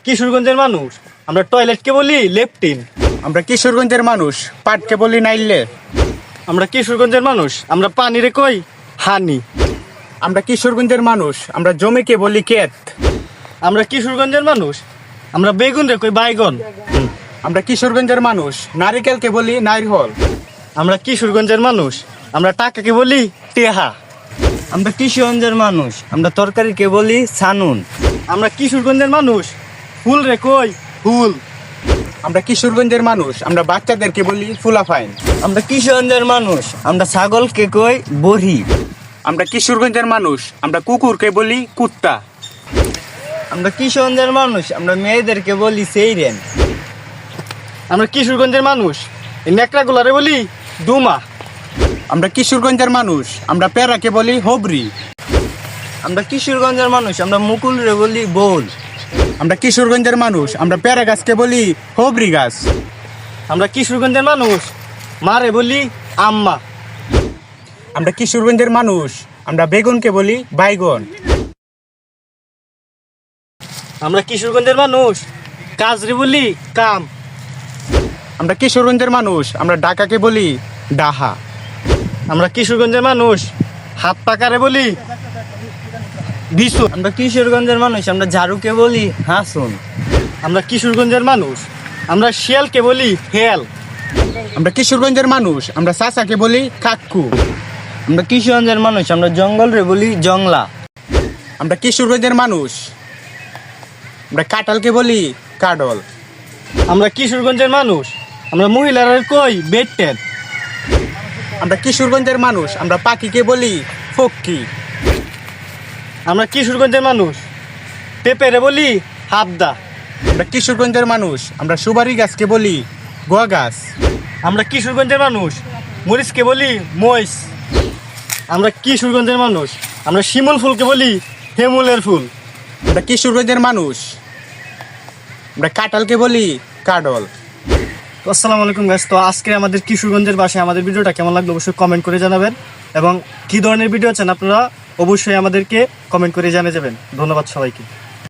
কিশোরগঞ্জের মানুষ আমরা টয়লেটকে বলি লেপটিন। আমরা কিশোরগঞ্জের মানুষ পাটকে বলি নাইলে। আমরা কিশোরগঞ্জের মানুষ আমরা পানিরে কই হানি। আমরা কিশোরগঞ্জের মানুষ আমরা জমিকে বলি ক্ষেত। আমরা কিশোরগঞ্জের মানুষ আমরা বেগুন রে কই বাইগন। আমরা কিশোরগঞ্জের মানুষ নারিকেলকে বলি নারহল। আমরা কিশোরগঞ্জের মানুষ আমরা টাকাকে বলি টেহা। আমরা কিশোরগঞ্জের মানুষ আমরা তরকারিকে বলি সানুন। আমরা কিশোরগঞ্জের মানুষ ফুল রে কই ফুল। আমরা কিশোরগঞ্জের মানুষ আমরা বাচ্চাদেরকে বলি ফুলাফাইন। আমরা কিশোরগঞ্জের মানুষ আমরা ছাগলকে কই বড়ি। আমরা কিশোরগঞ্জের মানুষ আমরা কুকুরকে বলি কুত্তা। আমরা কিশোরগঞ্জের মানুষ আমরা মেয়েদেরকে বলি সেইরেন। আমরা কিশোরগঞ্জের মানুষ এই নেকড়াগুলারে বলি ডুমা। আমরা কিশোরগঞ্জের মানুষ আমরা পেরাকে বলি হবরি। আমরা কিশোরগঞ্জের মানুষ আমরা মুকুলরে বলি বোল। আমরা কিশোরগঞ্জের মানুষ আমরা পেরা গাছকে বলি হবরি গাছ। আমরা কিশোরগঞ্জের মানুষ মারে বলি আম্মা। আমরা কিশোরগঞ্জের মানুষ আমরা বেগুনকে বলি বাইগন। আমরা কিশোরগঞ্জের মানুষ কাজরে বলি কাম। আমরা কিশোরগঞ্জের মানুষ আমরা ঢাকাকে বলি ডাহা। আমরা কিশোরগঞ্জের মানুষ হাত পাকারে বলি বিশু। আমরা কিশোরগঞ্জের মানুষ আমরা ঝাড়ুকে বলি হাসুন। আমরা কিশোরগঞ্জের মানুষ আমরা শিয়ালকে বলি হেল। আমরা কিশোরগঞ্জের মানুষ আমরা চাচাকে বলি কাক্কু। আমরা কিশোরগঞ্জের মানুষ আমরা জঙ্গলরে বলি জংলা। আমরা কিশোরগঞ্জের মানুষ আমরা কাঁঠালকে বলি কাডল। আমরা কিশোরগঞ্জের মানুষ আমরা মহিলারা কই বেডটেন। আমরা কিশোরগঞ্জের মানুষ আমরা পাখিকে বলি ফক্কি। আমরা কিশোরগঞ্জের মানুষ পেঁপেরে বলি হাবদা। আমরা কিশোরগঞ্জের মানুষ আমরা সুপারি গাছকে বলি গোয়া গাছ। আমরা কিশোরগঞ্জের মানুষ মরিচকে বলি মইস। আমরা কিশোরগঞ্জের মানুষ আমরা শিমুল ফুলকে বলি হেমুলের ফুল। আমরা কিশোরগঞ্জের মানুষ আমরা কাঁঠালকে বলি কাডল। তো আসসালামু আলাইকুম গাইস। তো আজকে আমাদের কিশোরগঞ্জের ভাষায় আমাদের ভিডিওটা কেমন লাগলো অবশ্যই কমেন্ট করে জানাবেন, এবং কী ধরনের ভিডিও চান আপনারা অবশ্যই আমাদেরকে কমেন্ট করে জানিয়ে যাবেন। ধন্যবাদ সবাইকে।